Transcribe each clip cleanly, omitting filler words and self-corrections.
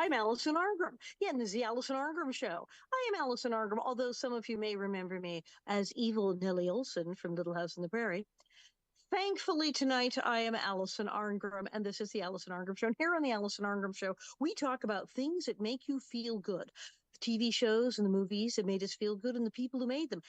I'm Alison Arngrim. Yeah, and this is the Alison Arngrim Show. I am Alison Arngrim, although some of you may remember me as evil Nellie Olson from Little House on the Prairie. Thankfully, tonight I am Alison Arngrim, and this is the Alison Arngrim Show. And here on the Alison Arngrim Show, we talk about things that make you feel good. The TV shows and the movies that made us feel good and the people who made them.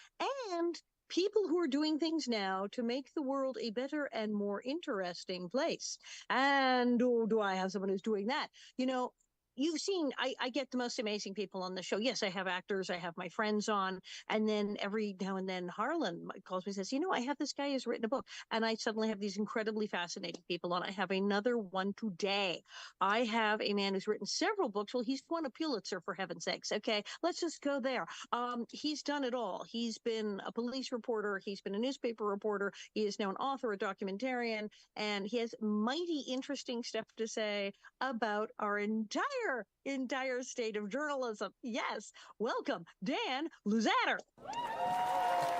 And people who are doing things now to make the world a better and more interesting place. And oh, do I have someone who's doing that? You know, you've seen, I get the most amazing people on the show. Yes, I have actors, I have my friends on, and then every now and then Harlan calls me and says, I have this guy who's written a book, and I suddenly have these incredibly fascinating people on. I have another one today. I have a man who's written several books. Well, he's won a Pulitzer, for heaven's sakes. Okay, let's just go there. He's done it all. He's been a police reporter, he's been a newspaper reporter, he is now an author, a documentarian, and he has mighty interesting stuff to say about our entire state of journalism. Yes, welcome, Dan Luzadder.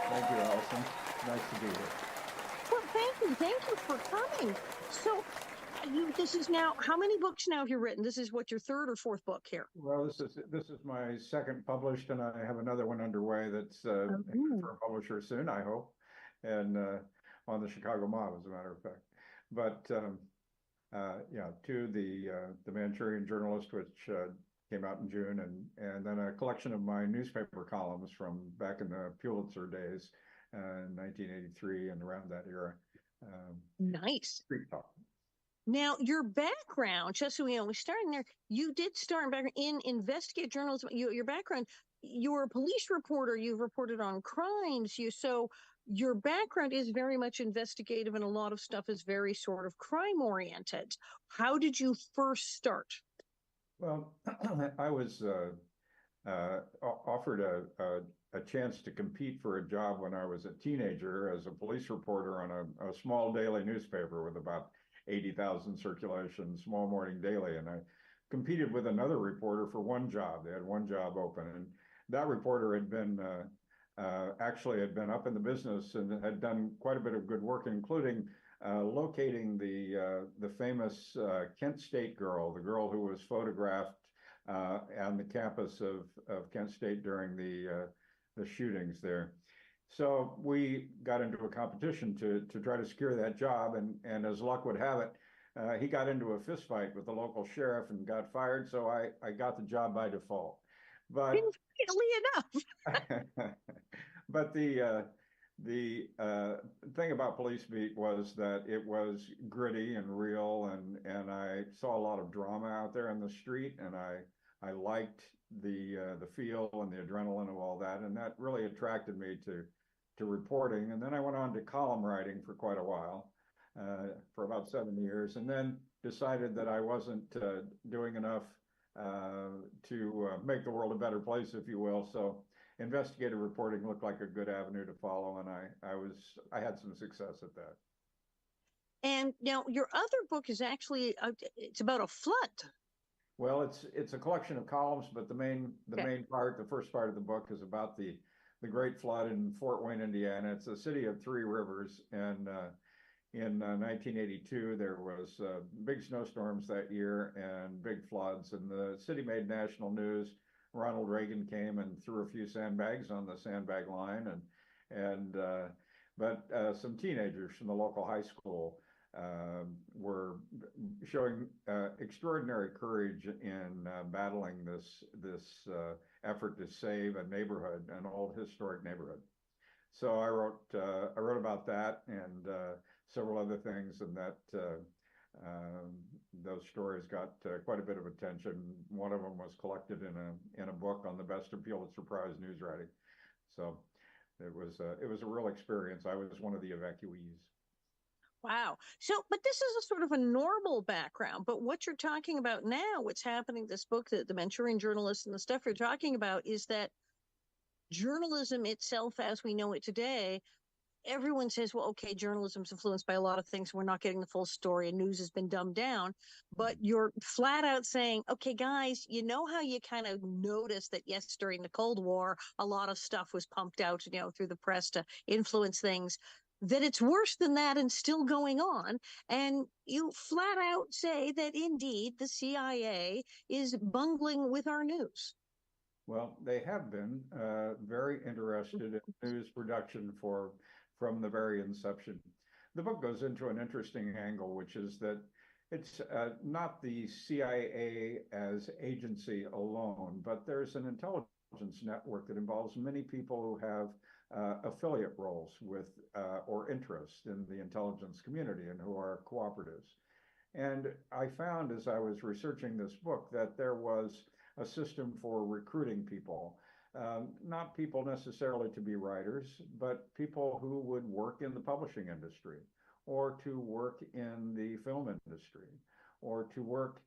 Thank you, Alison. Nice to be here. Well, thank you for coming. So, this is now, how many books now have you written? This is what, your third or fourth book here? Well, this is my second published, and I have another one underway that's for a publisher soon, I hope, and on the Chicago Mob, as a matter of fact. But the Manchurian Journalist, which came out in June, and then a collection of my newspaper columns from back in the Pulitzer days, 1983 and around that era. Nice. Street Talk. Now, your background, just so we know, we're starting there. You did start in investigative journalism. Your background, you're a police reporter. You've reported on crimes. So your background is very much investigative, and a lot of stuff is very sort of crime oriented. How did you first start? Well, I was offered a chance to compete for a job when I was a teenager as a police reporter on a small daily newspaper with about 80,000 circulation, small morning daily. And I competed with another reporter for one job. They had one job open. And that reporter had been actually had been up in the business and had done quite a bit of good work, including locating the famous Kent State girl, the girl who was photographed on the campus of Kent State during the shootings there. So we got into a competition to try to secure that job, and as luck would have it, he got into a fist fight with the local sheriff and got fired. So I got the job by default. But conveniently enough. but the thing about Police Beat was that it was gritty and real, and I saw a lot of drama out there in the street, and I liked the feel and the adrenaline of all that, and that really attracted me to reporting. And then I went on to column writing for quite a while, for about 7 years, and then decided that I wasn't doing enough to make the world a better place, if you will. So investigative reporting looked like a good avenue to follow, and I had some success at that. And now your other book is actually it's about a flood. Well, it's a collection of columns, but the main part, the first part of the book, is about the Great Flood in Fort Wayne, Indiana. It's a city of three rivers, and in 1982 there was big snowstorms that year and big floods, and the city made national news. Ronald Reagan came and threw a few sandbags on the sandbag line, but some teenagers from the local high school were showing extraordinary courage in battling this effort to save a neighborhood, an old historic neighborhood. So I wrote about that and several other things, and that those stories got quite a bit of attention. One of them was collected in a book on the best of Pulitzer-Prize news writing. So it was a real experience. I was one of the evacuees. Wow. So, but this is a sort of a normal background. But what you're talking about now, what's happening, this book, the Manchurian Journalist, and the stuff you're talking about, is that journalism itself, as we know it today, everyone says, well, okay, journalism's influenced by a lot of things. We're not getting the full story, and news has been dumbed down. But you're flat out saying, okay, guys, you know how you kind of noticed that, yes, during the Cold War, a lot of stuff was pumped out, through the press to influence things. that it's worse than that and still going on. And you flat out say that indeed the CIA is bungling with our news. Well, they have been very interested in news production from the very inception. The book goes into an interesting angle, which is that it's not the CIA as agency alone, but there's an intelligence network that involves many people who have affiliate roles with or interest in the intelligence community and who are cooperatives. And I found as I was researching this book that there was a system for recruiting people, not people necessarily to be writers, but people who would work in the publishing industry or to work in the film industry or to work,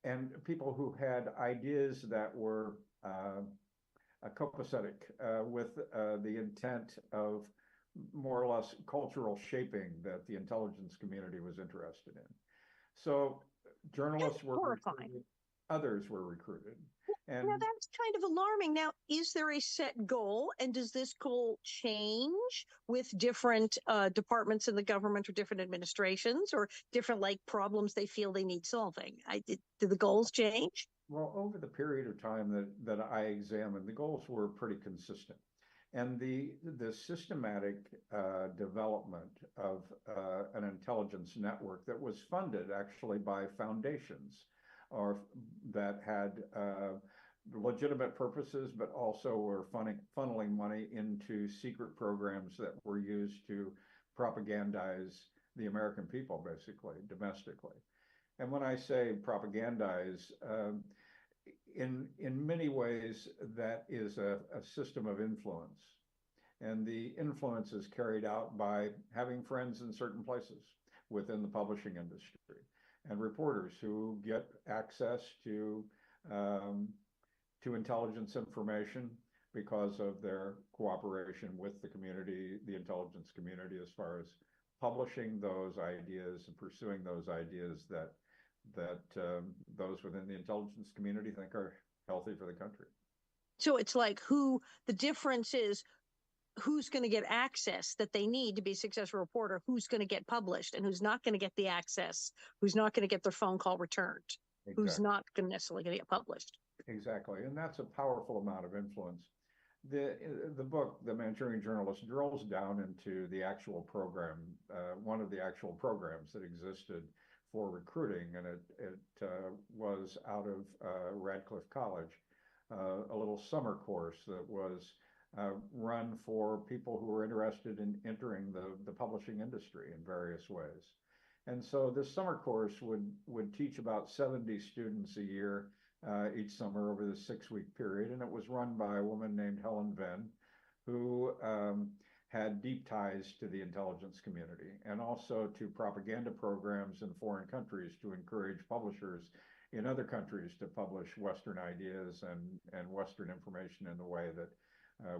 and people who had ideas that were copacetic with the intent of more or less cultural shaping that the intelligence community was interested in. So journalists were Horrifying. recruited, others were recruited. And Now that's kind of alarming. Now, is there a set goal, and does this goal change with different departments in the government or different administrations or different like problems they feel they need solving? Do the goals change? well, over the period of time that I examined, the goals were pretty consistent. And the systematic development of an intelligence network that was funded actually by foundations or that had legitimate purposes, but also were funneling money into secret programs that were used to propagandize the American people, basically, domestically. And when I say propagandize, in many ways, that is a system of influence. And the influence is carried out by having friends in certain places within the publishing industry and reporters who get access um, to intelligence information because of their cooperation with the community, the intelligence community, as far as publishing those ideas and pursuing those ideas that those within the intelligence community think are healthy for the country. So it's like who the difference is who's going to get access that they need to be a successful reporter, who's going to get published, and who's not going to get the access, who's not going to get their phone call returned, who's Exactly. not going to necessarily going to get published. Exactly. And that's a powerful amount of influence. The book, The Manchurian Journalist, drills down into the actual program, one of the actual programs that existed for recruiting, and it was out of Radcliffe College, a little summer course that was run for people who were interested in entering the publishing industry in various ways. And so this summer course would teach about 70 students a year each summer over the 6-week period. And it was run by a woman named Helen Venn, who had deep ties to the intelligence community and also to propaganda programs in foreign countries to encourage publishers in other countries to publish Western ideas and Western information in the way that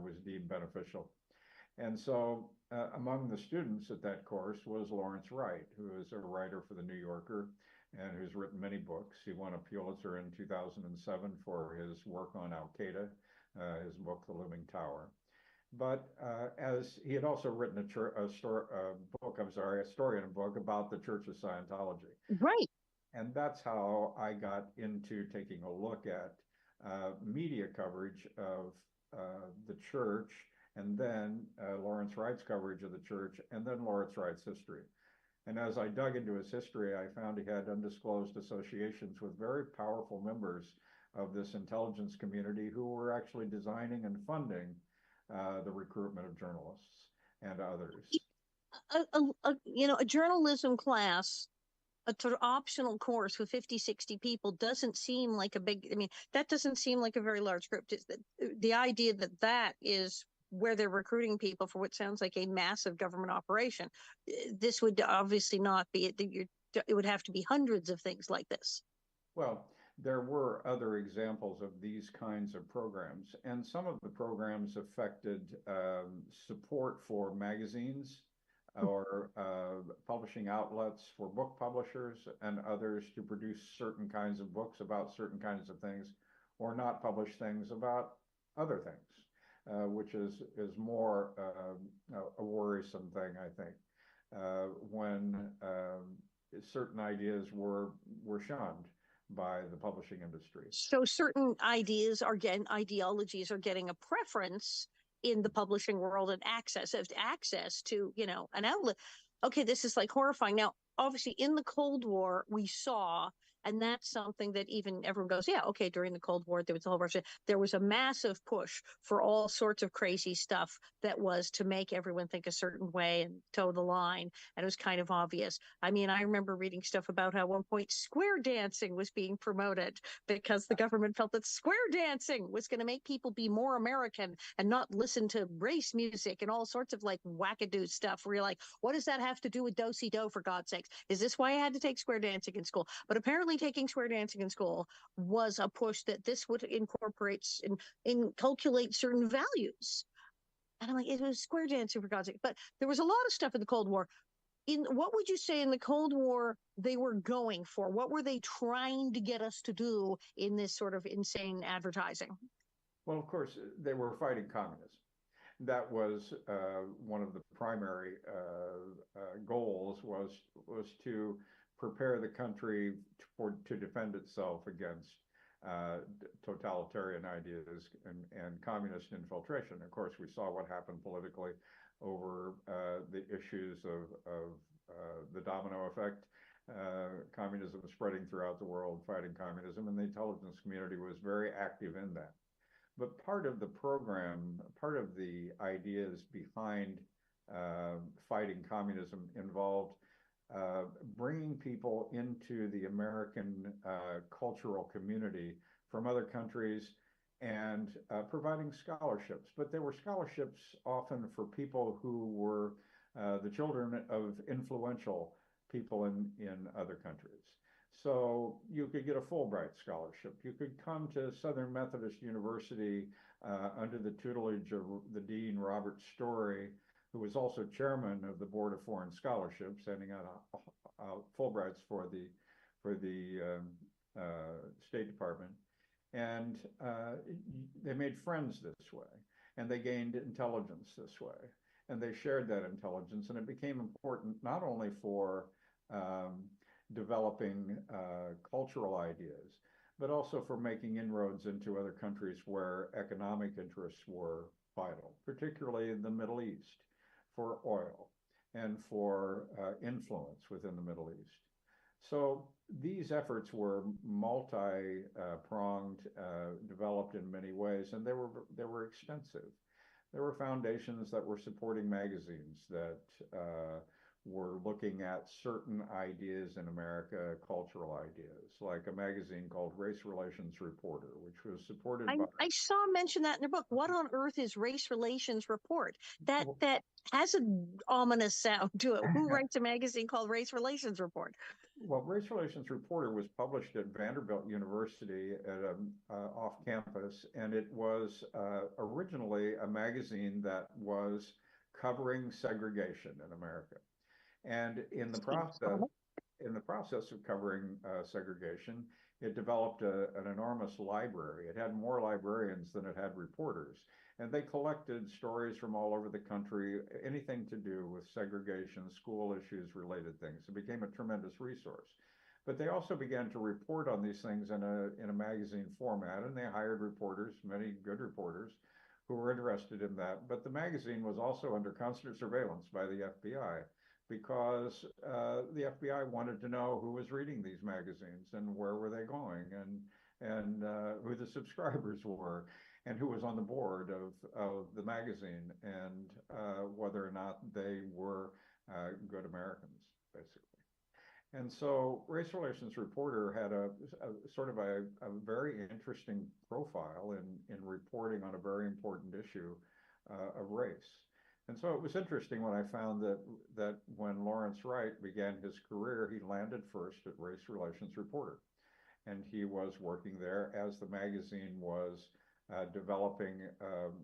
was deemed beneficial. And so among the students at that course was Lawrence Wright, who is a writer for the New Yorker and who's written many books. He won a Pulitzer in 2007 for his work on Al Qaeda, his book, The Looming Tower. But as he had also written a story in a book about the Church of Scientology. Right. And that's how I got into taking a look at media coverage of the church, and then Lawrence Wright's coverage of the church, and then Lawrence Wright's history. And as I dug into his history, I found he had undisclosed associations with very powerful members of this intelligence community who were actually designing and funding the recruitment of journalists and others. A journalism class, a sort of optional course with 50, 60 people doesn't seem like a big, I mean, that doesn't seem like a very large group. The idea that that is where they're recruiting people for what sounds like a massive government operation. This would obviously not be it. It would have to be hundreds of things like this. Well, there were other examples of these kinds of programs, and some of the programs affected support for magazines or publishing outlets for book publishers and others to produce certain kinds of books about certain kinds of things or not publish things about other things. which is more a worrisome thing, I think, when certain ideas were shunned by the publishing industry. So certain ideologies are getting a preference in the publishing world and access to, an outlet. Okay, this is like horrifying. Now, obviously, in the Cold War, we saw, and that's something that even everyone goes, yeah, okay, during the Cold War, there was a whole bunch of, there was a massive push for all sorts of crazy stuff that was to make everyone think a certain way and toe the line. And it was kind of obvious. I mean, I remember reading stuff about how at one point square dancing was being promoted because the government felt that square dancing was going to make people be more American and not listen to race music and all sorts of like wackadoo stuff where you're like, what does that have to do with do-si-do, for God's sakes? Is this why I had to take square dancing in school? But apparently taking square dancing in school was a push that this would incorporate and inculcate certain values. And I'm like, it was square dancing, for God's sake. But there was a lot of stuff in the Cold War. What would you say in the Cold War they were going for? What were they trying to get us to do in this sort of insane advertising? Well, of course, they were fighting communism. That was one of the primary goals was to prepare the country to defend itself against totalitarian ideas and communist infiltration. Of course, we saw what happened politically over the issues of the domino effect, communism spreading throughout the world, fighting communism, and the intelligence community was very active in that. But part of the program, part of the ideas behind fighting communism involved bringing people into the American cultural community from other countries and providing scholarships. But there were scholarships often for people who were the children of influential people in other countries. So you could get a Fulbright scholarship. You could come to Southern Methodist University under the tutelage of the Dean Robert Story, who was also chairman of the Board of Foreign Scholarships, handing out Fulbrights for the State Department. And they made friends this way, and they gained intelligence this way, and they shared that intelligence, and it became important not only for developing cultural ideas, but also for making inroads into other countries where economic interests were vital, particularly in the Middle East, for oil and for influence within the Middle East. So these efforts were multi-pronged, developed in many ways, and they were extensive. There were foundations that were supporting magazines that were looking at certain ideas in America, cultural ideas, like a magazine called Race Relations Reporter, which was supported by. I saw mention that in their book. What on earth is Race Relations Report? That has an ominous sound to it. Who writes a magazine called Race Relations Report? Well, Race Relations Reporter was published at Vanderbilt University at off campus, and it was originally a magazine that was covering segregation in America. And in the process of covering segregation, it developed an enormous library. It had more librarians than it had reporters. And they collected stories from all over the country, anything to do with segregation, school issues, related things. It became a tremendous resource. But they also began to report on these things in a magazine format, and they hired reporters, many good reporters, who were interested in that. But the magazine was also under constant surveillance by the FBI, because the FBI wanted to know who was reading these magazines and where were they going, and who the subscribers were, and who was on the board of the magazine, and whether or not they were good Americans, basically. And so Race Relations Reporter had a sort of a very interesting profile in reporting on a very important issue of race. And so it was interesting when I found that when Lawrence Wright began his career, he landed first at Race Relations Reporter. And he was working there as the magazine was developing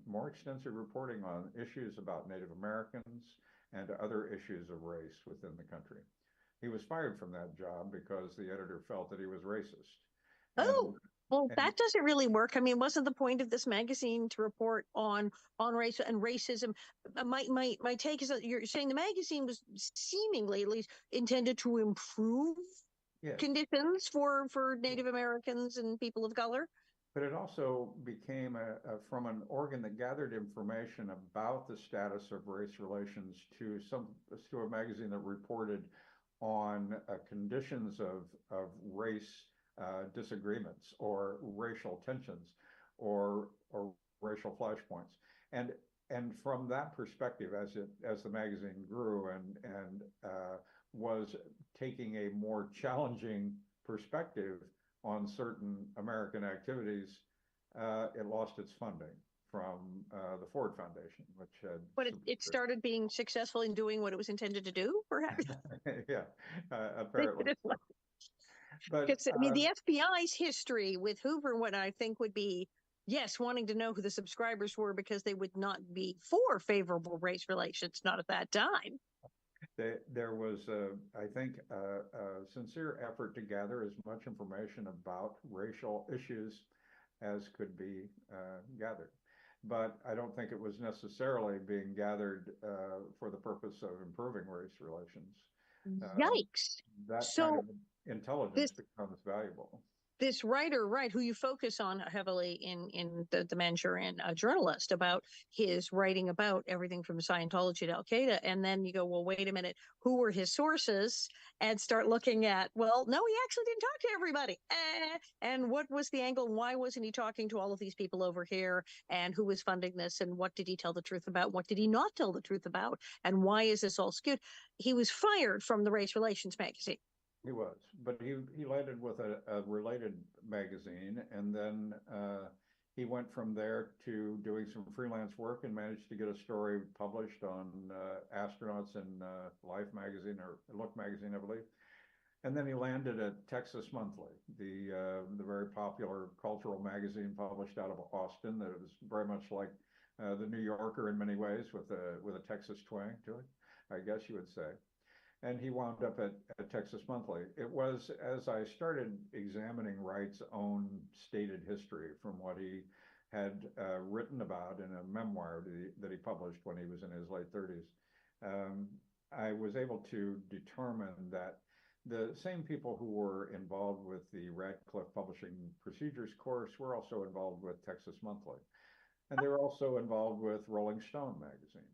more extensive reporting on issues about Native Americans and other issues of race within the country. He was fired from that job because the editor felt that he was racist. Oh. Well, And that doesn't really work. I mean, wasn't the point of this magazine to report on race and racism? My take is that you're saying the magazine was seemingly at least intended to improve yes, conditions for Native Americans and people of color. but it also became from an organ that gathered information about the status of race relations to a magazine that reported on conditions of race disagreements or racial tensions or racial flashpoints. And and from that perspective, as the magazine grew and was taking a more challenging perspective on certain American activities, it lost its funding from the Ford Foundation, which had But it supported. started being successful in doing what it was intended to do, perhaps. Yeah, apparently so. But Because I mean, the FBI's history with Hoover, what I think would be, yes, wanting to know who the subscribers were because they would not be for favorable race relations, not at that time. there was, I think, a sincere effort to gather as much information about racial issues as could be gathered. But I don't think it was necessarily being gathered for the purpose of improving race relations. Uh, Yikes! that kind So of intelligence this becomes valuable. this writer, right, who you focus on heavily in the Manchurian journalist about his writing about everything from Scientology to Al Qaeda, and then you go, well, wait a minute, who were his sources? And start looking at, well, no, he actually didn't talk to everybody. And what was the angle? And why wasn't he talking to all of these people over here? And who was funding this? And what did he tell the truth about? What did he not tell the truth about? And why is this all skewed? He was fired from the Race Relations magazine. He was, but he landed with a related magazine, and then he went from there to doing some freelance work and managed to get a story published on astronauts in Life magazine or Look magazine, I believe. And then he landed at Texas Monthly, the very popular cultural magazine published out of Austin. That was very much like the New Yorker in many ways, with a Texas twang to it, I guess you would say. And he wound up at Texas Monthly. It was as I started examining Wright's own stated history from what he had written about in a memoir that he published when he was in his late 30s. Um, I was able to determine that the same people who were involved with the Radcliffe Publishing Procedures course were also involved with Texas Monthly. And they were also involved with Rolling Stone magazine,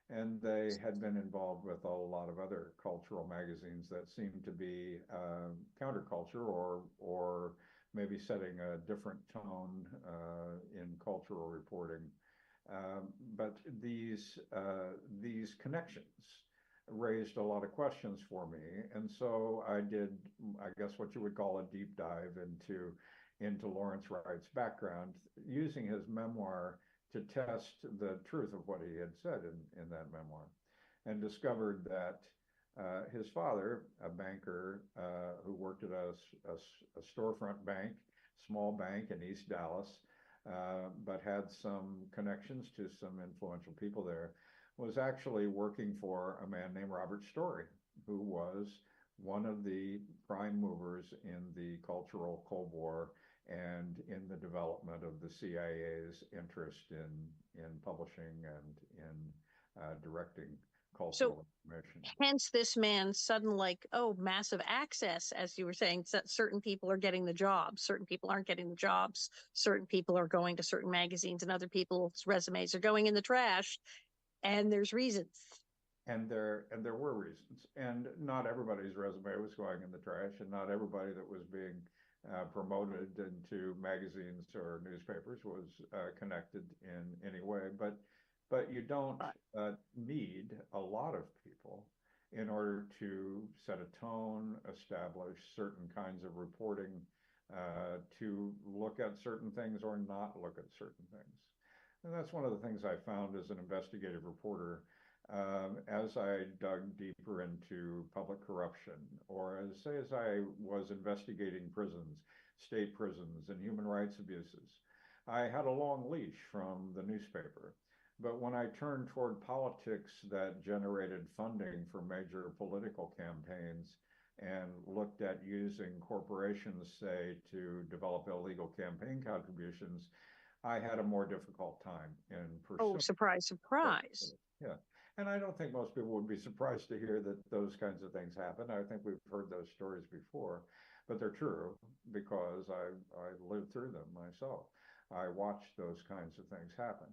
and they had been involved with a lot of other cultural magazines that seemed to be counterculture or maybe setting a different tone in cultural reporting. But these connections raised a lot of questions for me, and so I did, I guess, what you would call a deep dive into Lawrence Wright's background, using his memoir to test the truth of what he had said in that memoir, and discovered that his father, a banker who worked at a storefront bank, small bank in East Dallas, but had some connections to some influential people there, was actually working for a man named Robert Story, who was one of the prime movers in the cultural Cold War and in the development of the CIA's interest in publishing and in directing So cultural information. hence this man's sudden, like, oh, massive access, as you were saying, that certain people are getting the jobs, certain people aren't getting the jobs, certain people are going to certain magazines, and other people's resumes are going in the trash, and there's reasons. And there were reasons, and not everybody's resume was going in the trash, and not everybody that was being promoted into magazines or newspapers was connected in any way. But you don't need a lot of people in order to set a tone, establish certain kinds of reporting, to look at certain things or not look at certain things. And that's one of the things I found as an investigative reporter, as I dug deeper into public corruption, or as I was investigating prisons, state prisons, and human rights abuses. I had a long leash from the newspaper. But when I turned toward politics that generated funding for major political campaigns and looked at using corporations, say, to develop illegal campaign contributions, I had a more difficult time in Oh, pursuing. surprise, surprise. Yeah. And I don't think most people would be surprised to hear that those kinds of things happen. I think we've heard those stories before, but they're true because I lived through them myself. I watched those kinds of things happen.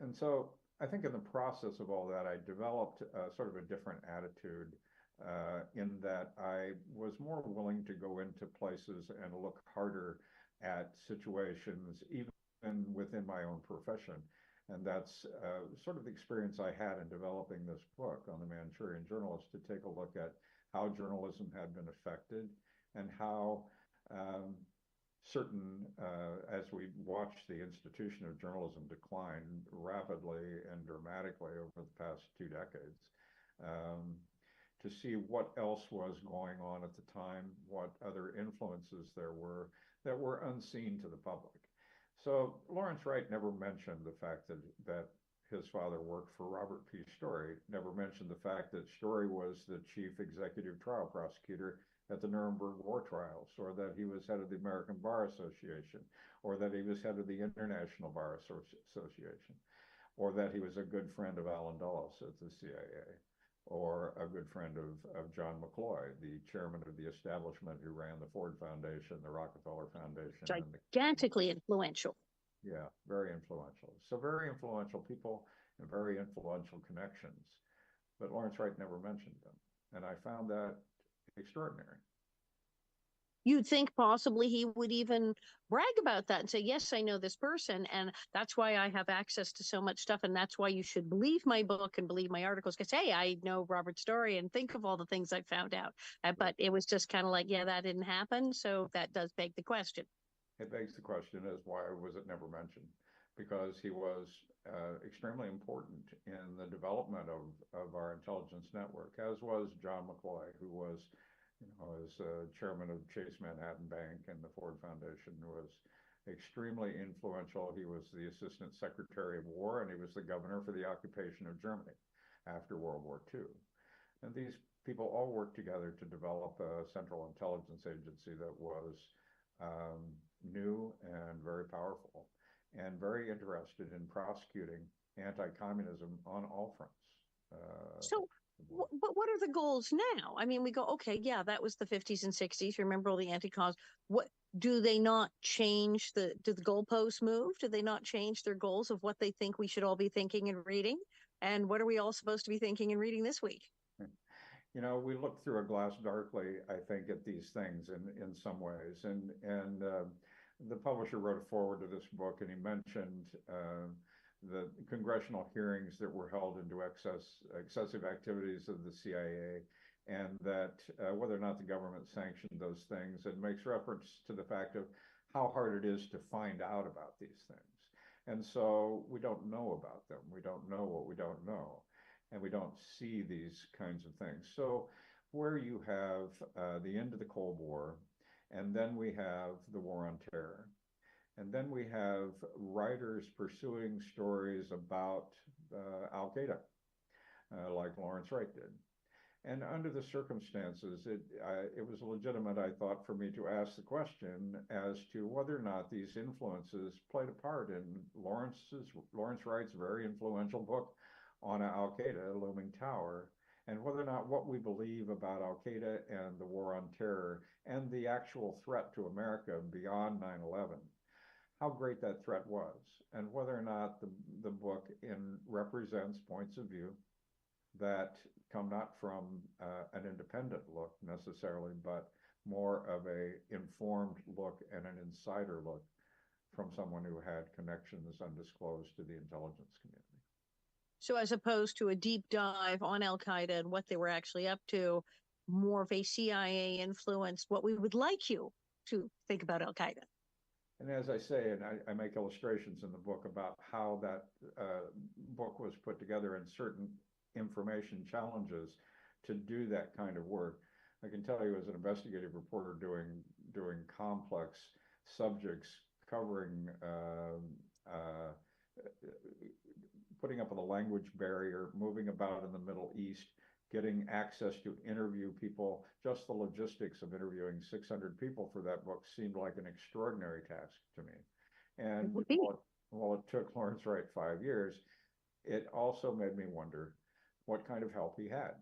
And so I think in the process of all that, I developed sort of a different attitude in that I was more willing to go into places and look harder at situations, even within my own profession. And that's sort of the experience I had in developing this book on the Manchurian journalist, to take a look at how journalism had been affected and how as we watched the institution of journalism decline rapidly and dramatically over the past 2 decades, to see what else was going on at the time, what other influences there were that were unseen to the public. So Lawrence Wright never mentioned the fact that his father worked for Robert P. Story, never mentioned the fact that Story was the chief executive trial prosecutor at the Nuremberg war trials, or that he was head of the American Bar Association, or that he was head of the International Bar Association, or that he was a good friend of Allen Dulles at the CIA, or a good friend of John McCloy, the chairman of the establishment who ran the Ford Foundation, the Rockefeller Foundation, and Gigantically influential. Yeah, very influential. So very influential people and very influential connections. But Lawrence Wright never mentioned them. And I found that extraordinary. You'd think possibly he would even brag about that and say, yes, I know this person. And that's why I have access to so much stuff. And that's why you should believe my book and believe my articles. Because, hey, I know Robert's story and think of all the things I found out. But it was just kind of like, yeah, that didn't happen. So that does beg the question. It begs the question is, why was it never mentioned? Because he was extremely important in the development of our intelligence network, as was John McCloy, who was, as chairman of Chase Manhattan Bank and the Ford Foundation, was extremely influential. He was the Assistant Secretary of War, and he was the governor for the occupation of Germany after World War II. And these people all worked together to develop a central intelligence agency that was new and very powerful and very interested in prosecuting anti-communism on all fronts. So, but what are the goals now? I mean, we go, okay, yeah, that was the 50s and 60s. Remember all the anti-comms? What do they not change do the goalposts move? Do they not change their goals of what they think we should all be thinking and reading? And what are we all supposed to be thinking and reading this week? We look through a glass darkly, I think, at these things in some ways. And the publisher wrote a foreword to this book, and he mentioned the congressional hearings that were held into excessive activities of the CIA, and that whether or not the government sanctioned those things, and makes reference to the fact of how hard it is to find out about these things. And so we don't know about them. We don't know what we don't know. And we don't see these kinds of things. So where you have the end of the Cold War, and then we have the War on Terror, and then we have writers pursuing stories about Al Qaeda, like Lawrence Wright did. And under the circumstances, it was legitimate, I thought, for me to ask the question as to whether or not these influences played a part in Lawrence Wright's very influential book on Al Qaeda, Looming Tower, and whether or not what we believe about Al Qaeda and the War on Terror and the actual threat to America beyond 9/11, how great that threat was, and whether or not the book represents points of view that come not from an independent look necessarily, but more of a informed look and an insider look from someone who had connections undisclosed to the intelligence community. So, as opposed to a deep dive on Al Qaeda and what they were actually up to, more of a CIA influence, what we would like you to think about Al Qaeda. And as I say, and I make illustrations in the book about how that book was put together and certain information challenges to do that kind of work. I can tell you, as an investigative reporter doing complex subjects, covering putting up with a language barrier, moving about in the Middle East, getting access to interview people. Just the logistics of interviewing 600 people for that book seemed like an extraordinary task to me. It And would be. while it took Lawrence Wright 5 years, it also made me wonder what kind of help he had.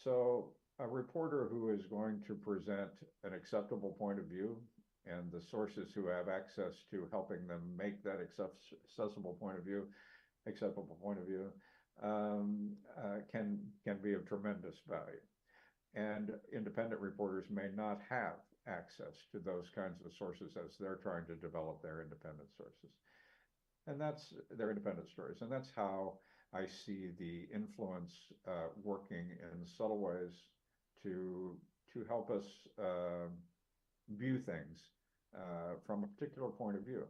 So a reporter who is going to present an acceptable point of view and the sources who have access to helping them make that accessible point of view, acceptable point of view, can be of tremendous value. And independent reporters may not have access to those kinds of sources as they're trying to develop their independent sources. And that's their independent stories. And that's how I see the influence working in subtle ways to help us view things from a particular point of view.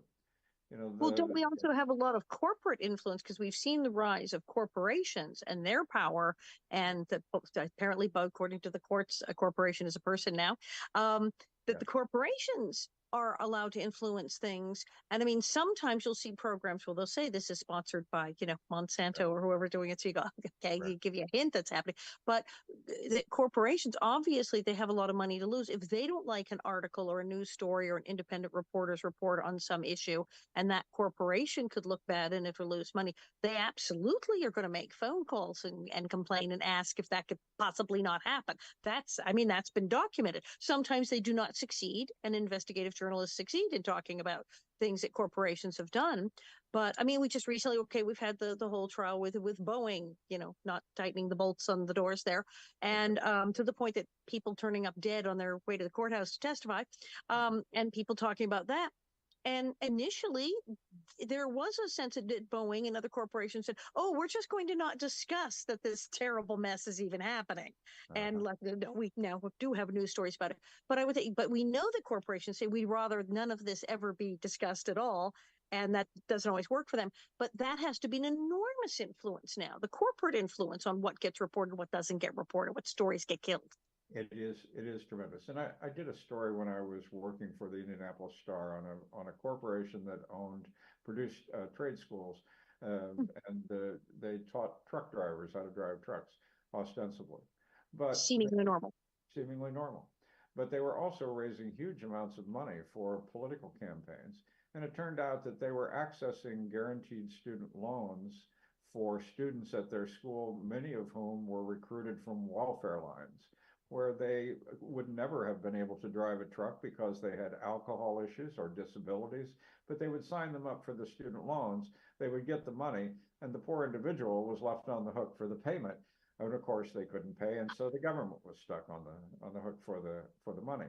You know, Well, don't we also have a lot of corporate influence because we've seen the rise of corporations and their power, and that apparently, according to the courts, a corporation is a person now. That the corporations are allowed to influence things. And I mean, sometimes you'll see programs where they'll say this is sponsored by, Monsanto or whoever's doing it. So you go, okay, you give you a hint that's happening. But the corporations, obviously, they have a lot of money to lose. If they don't like an article or a news story or an independent reporter's report on some issue, and that corporation could look bad and it'll lose money, they absolutely are going to make phone calls and complain and ask if that could possibly not happen. That's been documented. Sometimes they do not succeed, and investigative journalists succeed in talking about things that corporations have done. But I mean, we just recently, we've had the whole trial with Boeing, not tightening the bolts on the doors there, and to the point that people turning up dead on their way to the courthouse to testify, and people talking about that. And initially, there was a sense that Boeing and other corporations said, "Oh, we're just going to not discuss that this terrible mess is even happening." And we now do have news stories about it. But we know that corporations say we'd rather none of this ever be discussed at all, and that doesn't always work for them. But that has to be an enormous influence now, the corporate influence on what gets reported, what doesn't get reported, what stories get killed. It is tremendous. And I did a story when I was working for the Indianapolis Star on a corporation that produced trade schools, and they taught truck drivers how to drive trucks ostensibly, but seemingly normal. Seemingly normal. But they were also raising huge amounts of money for political campaigns. And it turned out that they were accessing guaranteed student loans for students at their school, many of whom were recruited from welfare lines, where they would never have been able to drive a truck because they had alcohol issues or disabilities, but they would sign them up for the student loans. They would get the money, and the poor individual was left on the hook for the payment. And of course, they couldn't pay, and so the government was stuck on the hook for the money.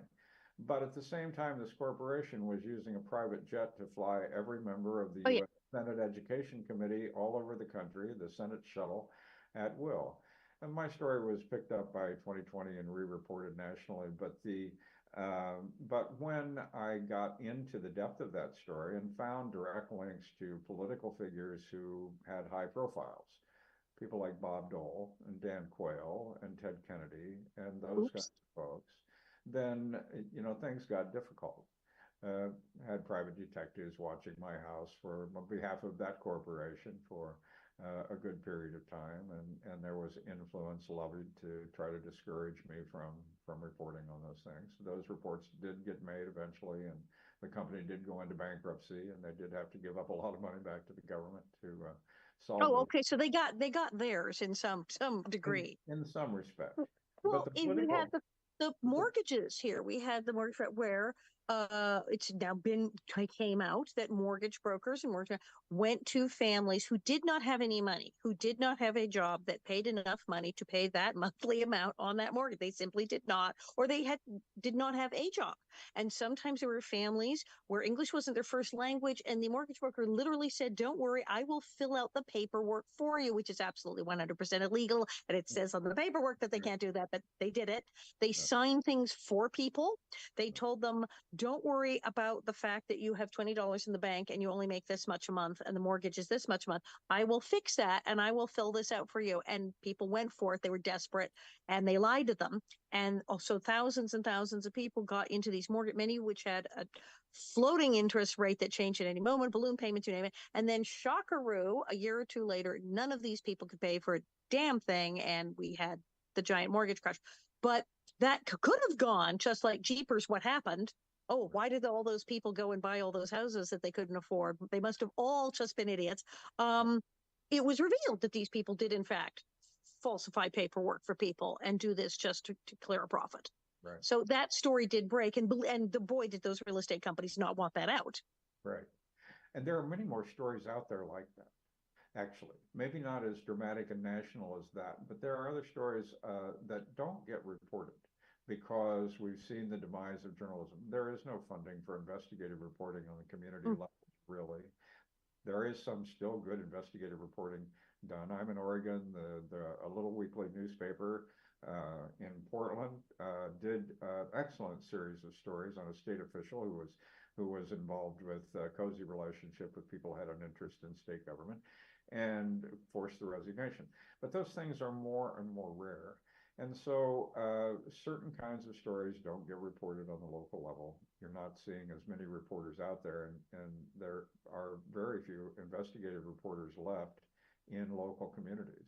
But at the same time, this corporation was using a private jet to fly every member of the U.S. Senate Education Committee all over the country, the Senate shuttle, at will. And my story was picked up by 2020 and re-reported nationally. But when I got into the depth of that story and found direct links to political figures who had high profiles, people like Bob Dole and Dan Quayle and Ted Kennedy and those kinds of folks, then things got difficult. Had private detectives watching my house on behalf of that corporation for a good period of time, and there was influence levied to try to discourage me from reporting on those things. Those reports did get made eventually, and the company did go into bankruptcy, and they did have to give up a lot of money back to the government to solve. Oh, okay. So they got theirs in some degree. In some respect. Well, we had the mortgages here. We had the mortgage where it's now came out that mortgage brokers and mortgage went to families who did not have any money, who did not have a job that paid enough money to pay that monthly amount on that mortgage. They simply did not, or they did not have a job. And sometimes there were families where English wasn't their first language, and the mortgage broker literally said, "Don't worry, I will fill out the paperwork for you," which is absolutely 100% illegal. And it says on the paperwork that they can't do that, but they did it. They signed things for people. They told them, "Don't worry about the fact that you have $20 in the bank and you only make this much a month and the mortgage is this much a month. I will fix that and I will fill this out for you." And people went for it. They were desperate and they lied to them. And also thousands and thousands of people got into these mortgage, many which had a floating interest rate that changed at any moment, balloon payments, you name it. And then shockaroo, a year or two later, none of these people could pay for a damn thing. And we had the giant mortgage crash. But that could have gone just like Jeepers, what happened? Oh, why did all those people go and buy all those houses that they couldn't afford? They must have all just been idiots. It was revealed that these people did, in fact, falsify paperwork for people and do this just to clear a profit. Right. So that story did break, and the boy, did those real estate companies not want that out. Right. And there are many more stories out there like that, actually. Maybe not as dramatic and national as that, but there are other stories that don't get reported because we've seen the demise of journalism. There is no funding for investigative reporting on the community level, really. There is some still good investigative reporting done. I'm in Oregon. A little weekly newspaper in Portland did an excellent series of stories on a state official who was involved with a cozy relationship with people who had an interest in state government and forced the resignation. But those things are more and more rare. And so certain kinds of stories don't get reported on the local level. You're not seeing as many reporters out there, and there are very few investigative reporters left in local communities.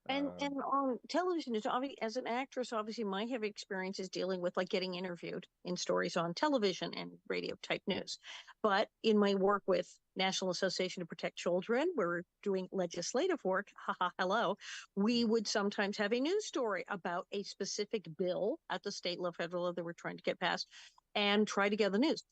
And on television, it's as an actress, obviously my heavy experience is dealing with like getting interviewed in stories on television and radio type news. But in my work with National Association to Protect Children, we're doing legislative work. Haha, hello. We would sometimes have a news story about a specific bill at the state level, federal level that we're trying to get passed, and try to get the news.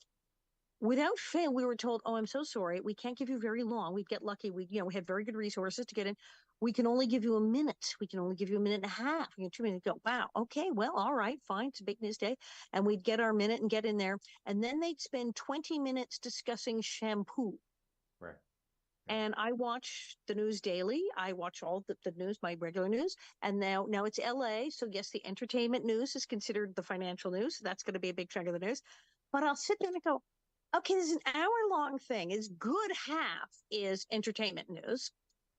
Without fail, we were told, "Oh, I'm so sorry. We can't give you very long. We'd get lucky. We had very good resources to get in. We can only give you a minute. We can only give you a minute and a half. We get 2 minutes." Go, wow, okay, well, all right, fine. It's a big news day. And we'd get our minute and get in there. And then they'd spend 20 minutes discussing shampoo. Right. And I watch the news daily. I watch all the news, my regular news. And now it's LA. So yes, the entertainment news is considered the financial news. So that's going to be a big chunk of the news. But I'll sit there and go, okay, this is an hour-long thing. Is good half is entertainment news.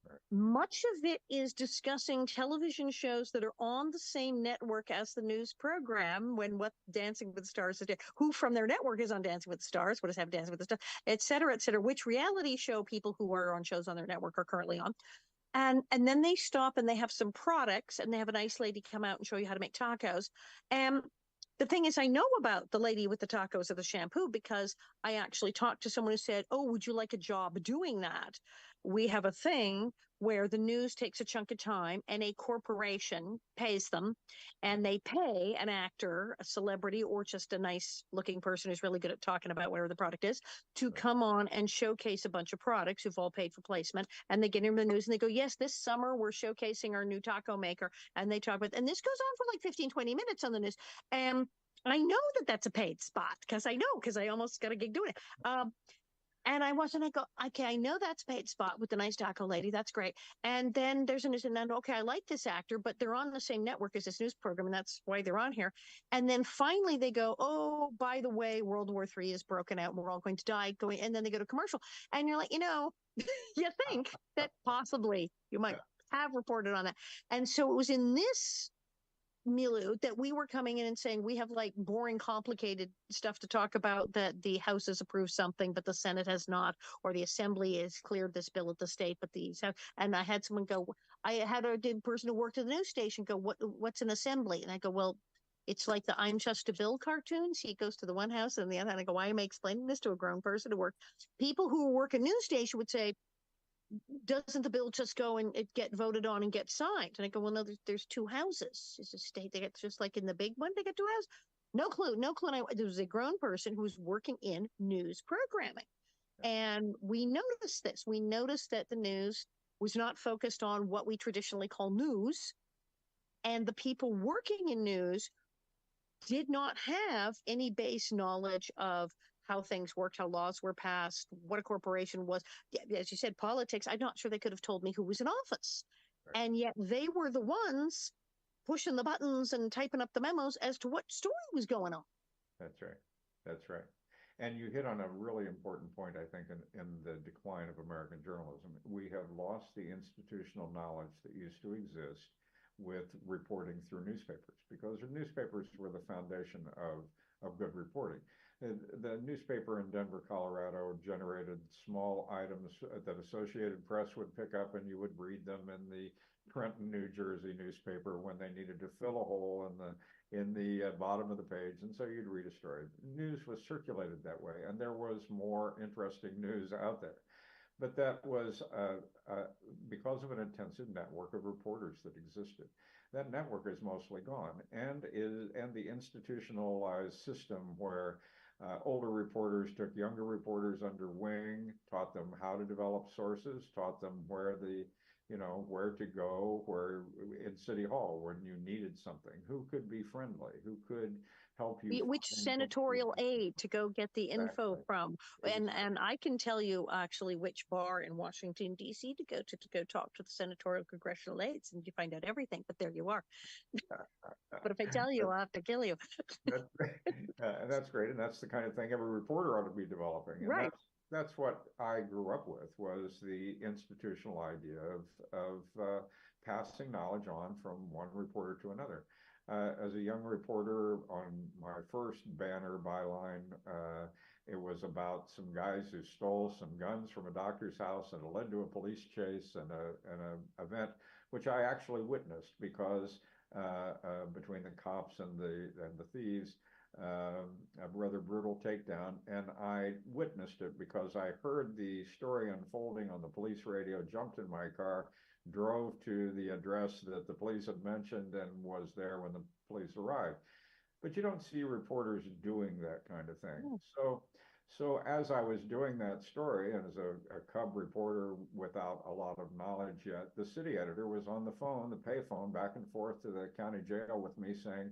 Right. Much of it is discussing television shows that are on the same network as the news program. When what Dancing with the Stars is, who from their network is on Dancing with the Stars, what does have Dancing with the Stars, et cetera, which reality show people who are on shows on their network are currently on. And then they stop and they have some products and they have a nice lady come out and show you how to make tacos. And the thing is, I know about the lady with the tacos or the shampoo because I actually talked to someone who said, "Oh, would you like a job doing that?" We have a thing where the news takes a chunk of time and a corporation pays them, and they pay an actor, a celebrity, or just a nice looking person who's really good at talking about whatever the product is to come on and showcase a bunch of products who've all paid for placement. And they get in the news and they go, "Yes, this summer we're showcasing our new taco maker." And they talk about, and this goes on for like 15, 20 minutes on the news. And I know that that's a paid spot because I almost got a gig doing it. And I go, okay, I know that's a paid spot with the nice taco lady. That's great. And then there's a news, and then, okay, I like this actor, but they're on the same network as this news program, and that's why they're on here. And then finally they go, "Oh, by the way, World War III is broken out and we're all going to die." And then they go to commercial. And you're like, you think that possibly you might have reported on that. And so it was in this milieu that we were coming in and saying we have like boring, complicated stuff to talk about, that the House has approved something, but the Senate has not, or the Assembly has cleared this bill at the state, but these have. And I had someone go, I had a person who worked at the news station go, what's an assembly? And I go, well, it's like the I'm Just a Bill cartoons. He goes to the one house and the other. And I go, why am I explaining this to a grown person who work? People who work a news station would say, doesn't the bill just go and it get voted on and get signed? And I go, well, no, there's two houses. It's a state. They get just like in the big one, they get two houses. No clue. And there was a grown person who was working in news programming. And we noticed this. We noticed that the news was not focused on what we traditionally call news. And the people working in news did not have any base knowledge of how things worked, how laws were passed, what a corporation was. As you said, politics, I'm not sure they could have told me who was in office. Right. And yet they were the ones pushing the buttons and typing up the memos as to what story was going on. That's right. That's right. And you hit on a really important point, I think, in the decline of American journalism. We have lost the institutional knowledge that used to exist with reporting through newspapers, because the newspapers were the foundation of good reporting. The newspaper in Denver, Colorado generated small items that Associated Press would pick up, and you would read them in the Trenton, New Jersey newspaper when they needed to fill a hole in the bottom of the page, and so you'd read a story. News was circulated that way, and there was more interesting news out there. But that was because of an intensive network of reporters that existed. That network is mostly gone, and the institutionalized system where older reporters took younger reporters under wing, taught them how to develop sources, taught them where to go, where in City Hall when you needed something, who could be friendly, who could help you Which find senatorial aid to go get the info exactly. from. And I can tell you actually which bar in Washington, D.C. to go talk to the senatorial congressional aides, and you find out everything. But there you are. But if I tell you, I'll have to kill you. That's great. And that's great. And that's the kind of thing every reporter ought to be developing. And Right. that's what I grew up with, was the institutional idea of passing knowledge on from one reporter to another. As a young reporter, on my first banner byline, it was about some guys who stole some guns from a doctor's house, and it led to a police chase and a event which I actually witnessed, because between the cops and the thieves, a rather brutal takedown, and I witnessed it because I heard the story unfolding on the police radio, jumped in my car, drove to the address that the police had mentioned, and was there when the police arrived. But you don't see reporters doing that kind of thing. So as I was doing that story, and as a cub reporter without a lot of knowledge yet, the city editor was on the phone, the payphone, back and forth to the county jail with me, saying,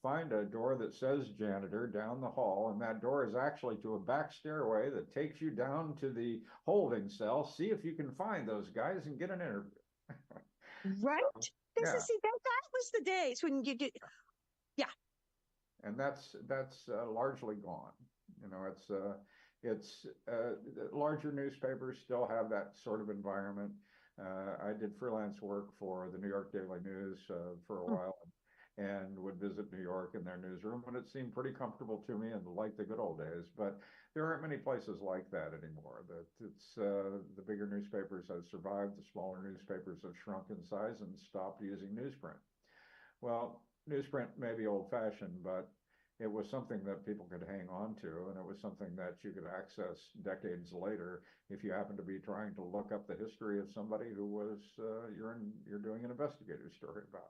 find a door that says janitor down the hall, and that door is actually to a back stairway that takes you down to the holding cell. See if you can find those guys and get an interview. Right. So, yeah. That was the days when you did. Yeah. And that's largely gone. It's larger newspapers still have that sort of environment. I did freelance work for the New York Daily News for a while, and would visit New York in their newsroom, and it seemed pretty comfortable to me and like the good old days. But there aren't many places like that anymore. That it's the bigger newspapers have survived, the smaller newspapers have shrunk in size and stopped using newsprint. Well, newsprint may be old-fashioned, but it was something that people could hang on to, and it was something that you could access decades later if you happen to be trying to look up the history of somebody who was you're doing an investigative story about.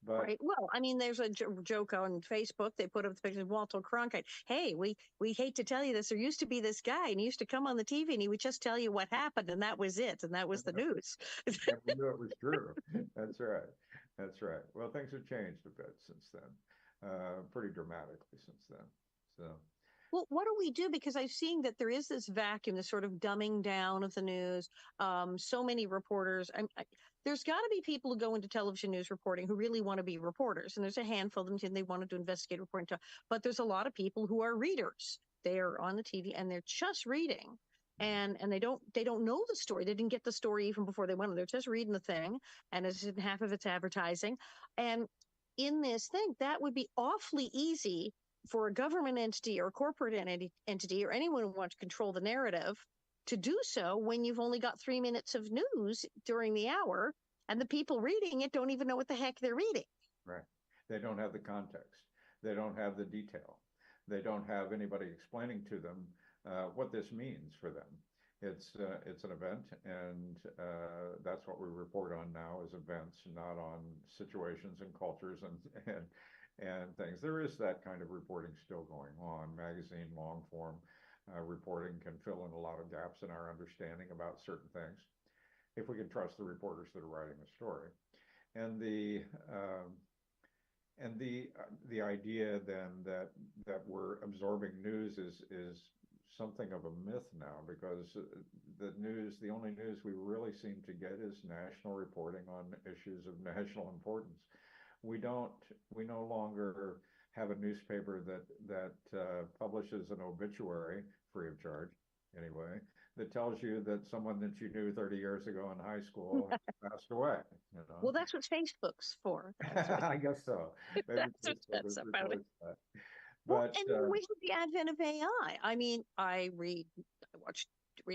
But Right. Well, I mean, there's a joke on Facebook. They put up the picture of Walter Cronkite. Hey, we hate to tell you this. There used to be this guy, and he used to come on the TV, and he would just tell you what happened, and that was it, and that was the news. and we knew it was true. That's right. That's right. Well, things have changed a bit since then, pretty dramatically since then. So. Well, what do we do? Because I've seen that there is this vacuum, this sort of dumbing down of the news. So many reporters. There's got to be people who go into television news reporting who really want to be reporters, and there's a handful of them, and they want to do investigative reporting. But there's a lot of people who are readers. They are on the TV and they're just reading, and they don't know the story. They didn't get the story even before they went. They're just reading the thing, and half of it's advertising. And in this thing, that would be awfully easy for a government entity or a corporate entity or anyone who wants to control the narrative to do so when you've only got 3 minutes of news during the hour, and the people reading it don't even know what the heck they're reading. Right. They don't have the context. They don't have the detail. They don't have anybody explaining to them what this means for them. It's an event, and that's what we report on now, is events, not on situations and cultures and things. There is that kind of reporting still going on. Magazine long form reporting can fill in a lot of gaps in our understanding about certain things, if we can trust the reporters that are writing the story. And the idea then that we're absorbing news is something of a myth now, because the only news we really seem to get is national reporting on issues of national importance. We no longer have a newspaper that publishes an obituary free of charge, anyway, that tells you that someone that you knew 30 years ago in high school has passed away. Well, that's what Facebook's for. I guess so. Maybe That's about it. that. Well, But and then we have the advent of AI. I mean, I read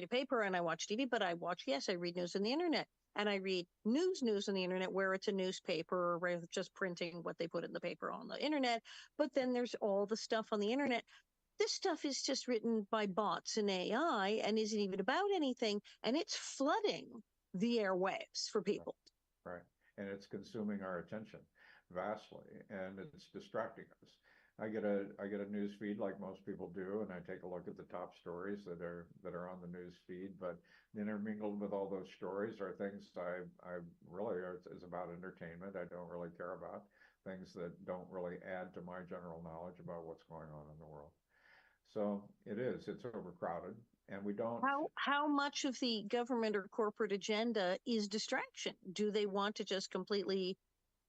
a paper and I watch TV, but I read news on the internet. and I read news on the internet where it's a newspaper or where it's just printing what they put in the paper on the internet. But then there's all the stuff on the internet. This stuff is just written by bots and AI and isn't even about anything, and it's flooding the airwaves for people. Right. And it's consuming our attention vastly, and it's distracting us. I get a news feed like most people do, and I take a look at the top stories that are on the news feed. But intermingled with all those stories are things I really is about entertainment. I don't really care about things that don't really add to my general knowledge about what's going on in the world. So it's overcrowded, and we don't. How much of the government or corporate agenda is distraction? Do they want to just completely,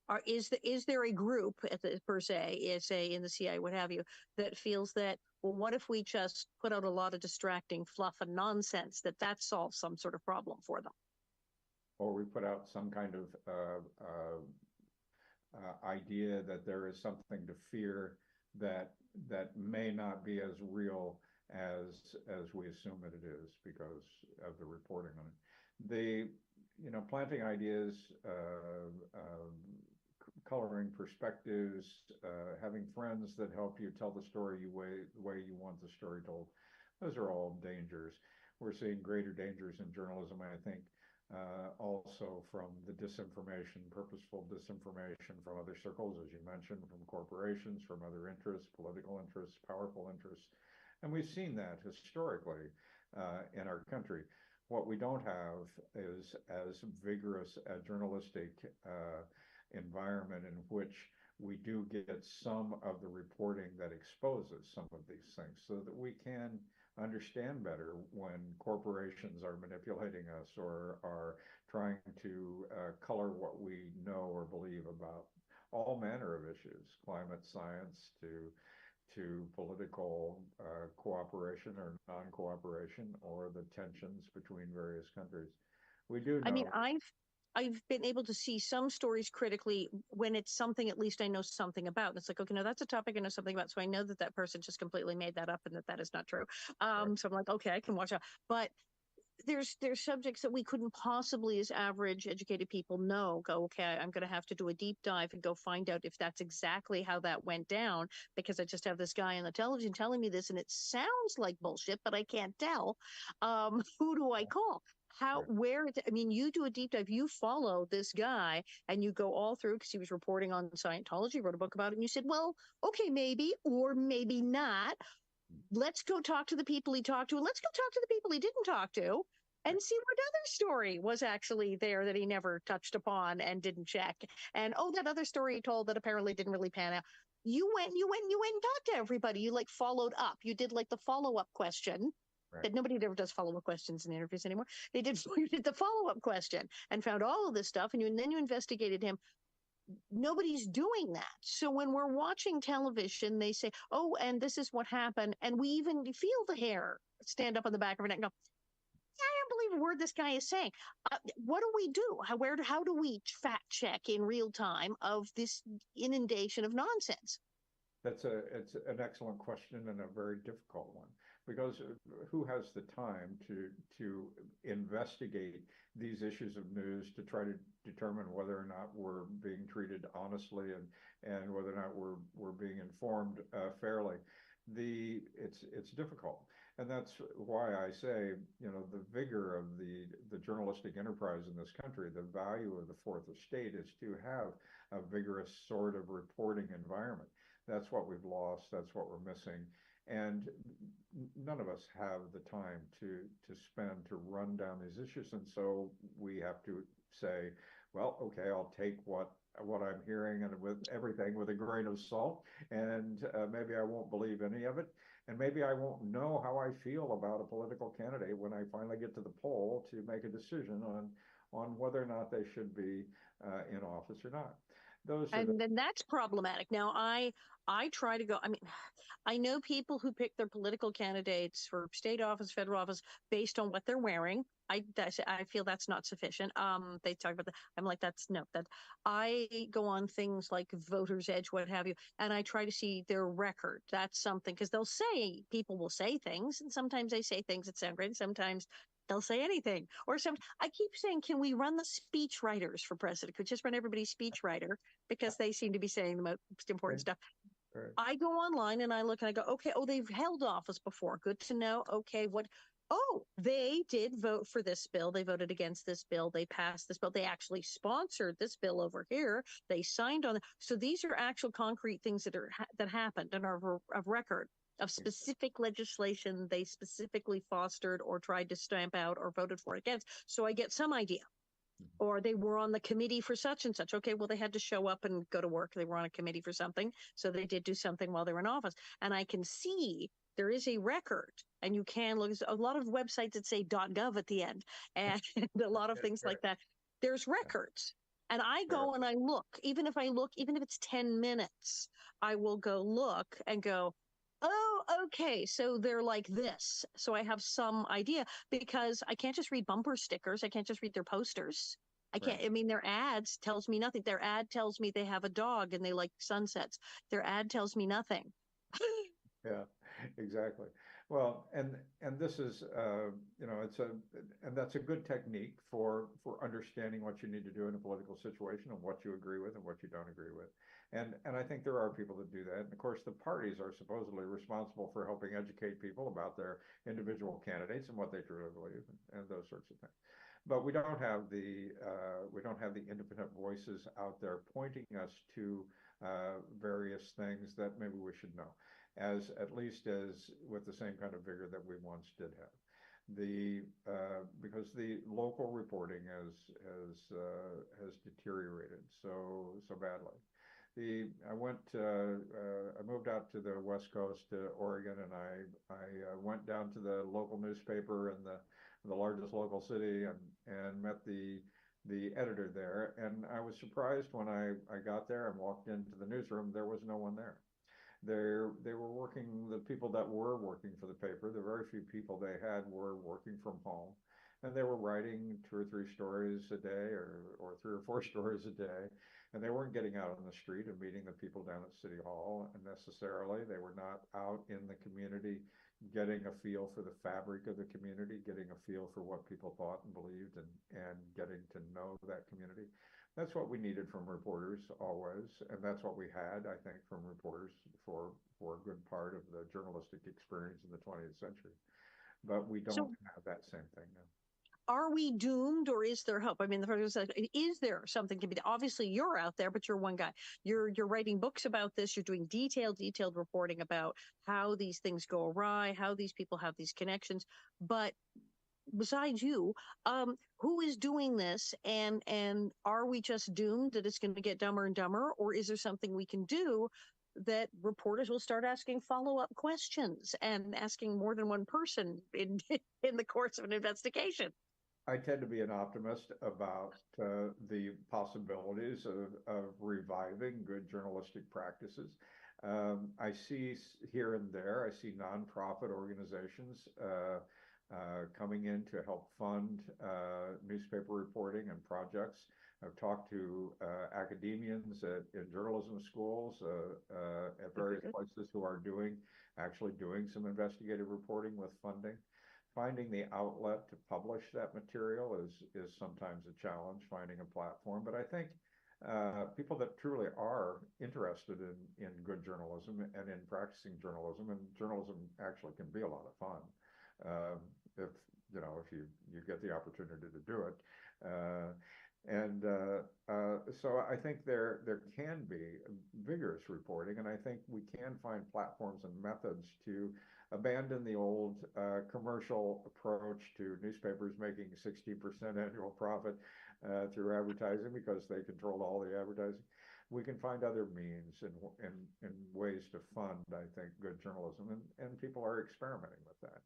or is there a group at the, per se, say in the CIA, what have you, that feels that, well, what if we just put out a lot of distracting fluff and nonsense that solves some sort of problem for them? Or we put out some kind of idea that there is something to fear that may not be as real as we assume that it is because of the reporting on it. Planting ideas, coloring perspectives, having friends that help you tell the story the way you want the story told. Those are all dangers. We're seeing greater dangers in journalism, I think, also from the disinformation, purposeful disinformation from other circles, as you mentioned, from corporations, from other interests, political interests, powerful interests. And we've seen that historically in our country. What we don't have is as vigorous a journalistic environment in which we do get some of the reporting that exposes some of these things so that we can understand better when corporations are manipulating us or are trying to color what we know or believe about all manner of issues, climate science to political cooperation or non-cooperation or the tensions between various countries. We do know. I mean, I've been able to see some stories critically when it's something at least I know something about. And it's like, okay, no, that's a topic I know something about. So I know that that person just completely made that up and that is not true. Right. So I'm like, okay, I can watch out. But there's subjects that we couldn't possibly, as average educated people, go, okay, I'm going to have to do a deep dive and go find out if that's exactly how that went down, because I just have this guy on the television telling me this and it sounds like bullshit, but I can't tell. Who do I call? I mean, you do a deep dive, you follow this guy and you go all through because he was reporting on Scientology, wrote a book about it, and you said, well, okay, maybe, or maybe not. Let's go talk to the people he talked to, and let's go talk to the people he didn't talk to and see what other story was actually there that he never touched upon and didn't check. And oh, that other story he told that apparently didn't really pan out. You went and talked to everybody. You like followed up. You did like the follow-up question. Right. That nobody ever does follow-up questions in interviews anymore. You did the follow-up question and found all of this stuff, and then you investigated him. Nobody's doing that. So when we're watching television, they say, oh, and this is what happened. And we even feel the hair stand up on the back of our neck and go, I don't believe a word this guy is saying. What do we do? How do we fact check in real time of this inundation of nonsense? It's an excellent question and a very difficult one because who has the time to investigate these issues of news to try to determine whether or not we're being treated honestly and whether or not we're being informed fairly. It's difficult, and that's why I say the vigor of the journalistic enterprise in this country, the value of the fourth estate is to have a vigorous sort of reporting environment. That's what we've lost. That's what we're missing. And none of us have the time to spend to run down these issues. And so we have to say, well, okay, I'll take what I'm hearing and with everything with a grain of salt, and maybe I won't believe any of it, and maybe I won't know how I feel about a political candidate when I finally get to the poll to make a decision on whether or not they should be in office or not. And then that's problematic. Now, I try to go. I mean, I know people who pick their political candidates for state office, federal office, based on what they're wearing. I feel that's not sufficient. They talk about that. I'm like, that's no. That I go on things like Voters Edge, what have you, and I try to see their record. That's something because people will say things, and sometimes they say things that sound great, and sometimes They'll say anything. Or some, I keep saying, can we run the speech writers for president? Could just run everybody's speech writer because they seem to be saying the most important Okay. stuff. Right. I go online and I look and I go, okay, oh, they've held office before. Good to know. Okay, what? Oh, they did vote for this bill. They voted against this bill. They passed this bill. They actually sponsored this bill over here. They signed on it. So these are actual concrete things that happened and are of record of specific legislation they specifically fostered or tried to stamp out or voted for against. So I get some idea. Or they were on the committee for such and such. Okay, well, they had to show up and go to work. They were on a committee for something. So they did do something while they were in office. And I can see there is a record, and you can look at a lot of websites that say .gov at the end, and a lot of things like that. There's records. And I go and I look, even if it's 10 minutes, I will go look and go, oh, okay, so they're like this. So I have some idea because I can't just read bumper stickers. I can't just read their posters. I can't, I mean, their ads tells me nothing. Their ad tells me they have a dog and they like sunsets. Their ad tells me nothing. Yeah, exactly. Well, and this is and that's a good technique for understanding what you need to do in a political situation and what you agree with and what you don't agree with. And I think there are people that do that. And of course, the parties are supposedly responsible for helping educate people about their individual candidates and what they truly believe and those sorts of things. But we don't have the independent voices out there pointing us to various things that maybe we should know as at least as with the same kind of vigor that we once did have. Because the local reporting has deteriorated so badly. I moved out to the West Coast to Oregon, and I went down to the local newspaper in the largest local city and met the editor there. And I was surprised when I got there and walked into the newsroom, there was no one there. They were working, the people that were working for the paper, the very few people they had were working from home. And they were writing 2 or 3 stories a day or 3 or 4 stories a day. And they weren't getting out on the street and meeting the people down at City Hall necessarily. They were not out in the community getting a feel for the fabric of the community, getting a feel for what people thought and believed and getting to know that community. That's what we needed from reporters always, and that's what we had, I think, from reporters for a good part of the journalistic experience in the 20th century. But we don't So have that same thing now. are we doomed or is there hope? I mean, the first is there something can be done? Obviously you're out there, but you're one guy. You're writing books about this, you're doing detailed reporting about how these things go awry, how these people have these connections. But besides you, who is doing this, and are we just doomed that it's going to get dumber and dumber, or is there something we can do that reporters will start asking follow-up questions and asking more than one person in in the course of an investigation? I tend to be an optimist about the possibilities of reviving good journalistic practices. I see here and there, I see nonprofit organizations coming in to help fund newspaper reporting and projects. I've talked to academians in journalism schools at various places who are actually doing some investigative reporting with funding. Finding the outlet to publish that material is sometimes a challenge, finding a platform. But I think people that truly are interested in good journalism and in practicing journalism, and journalism actually can be a lot of fun if if you get the opportunity to do it. So I think there can be vigorous reporting, and I think we can find platforms and methods to abandon the old commercial approach to newspapers making 60% annual profit through advertising because they control all the advertising. We can find other means and ways to fund, I think, good journalism, and people are experimenting with that.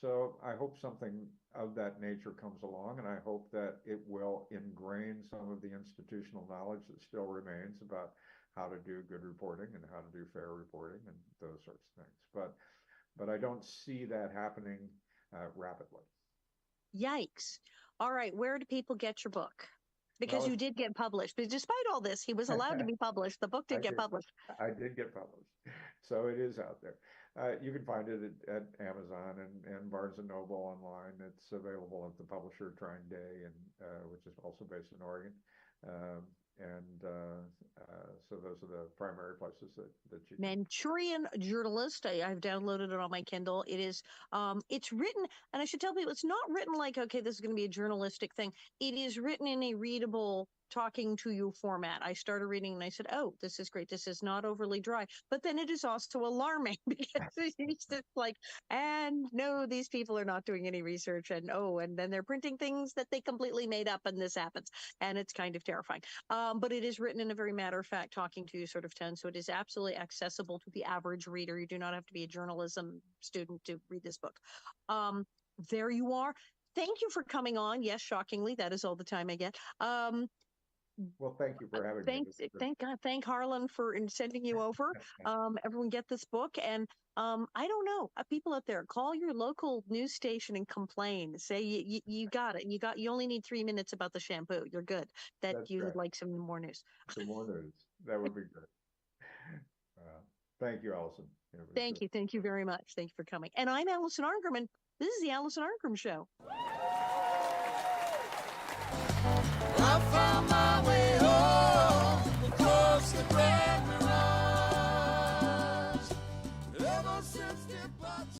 So I hope something of that nature comes along, and I hope that it will ingrain some of the institutional knowledge that still remains about how to do good reporting and how to do fair reporting and those sorts of things. But I don't see that happening rapidly. Yikes. All right, where do people get your book? because you did get published. But despite all this, he was allowed to be published. The book did get published. I did get published. So it is out there. You can find it at Amazon and Barnes and Noble online. It's available at the publisher Trying Day, which is also based in Oregon. So those are the primary places that you Manchurian Journalist. I've downloaded it on my Kindle. It's written, and I should tell people, it's not written like, okay, this is going to be a journalistic thing. It is written in a readable, talking to you format. I started reading and I said, oh, this is great. This is not overly dry. But then it is also alarming because it's just like, and no, these people are not doing any research. And then they're printing things that they completely made up and this happens. And it's kind of terrifying. But it is written in a very matter-of-fact, talking to you sort of tone. So it is absolutely accessible to the average reader. You do not have to be a journalism student to read this book. There you are. Thank you for coming on. Yes, shockingly, that is all the time I get. Well, thank you for having me. Thank God. Thank Harlan for sending you over. Everyone get this book. And I don't know, people out there, call your local news station and complain. Say you got it. You only need 3 minutes about the shampoo. You're good. That's you right. Would like some more news. Some more news. That would be good. Thank you, Alison. Thank you. Thank you very much. Thank you for coming. And I'm Alison Arngrim, and this is the Alison Arngrim Show.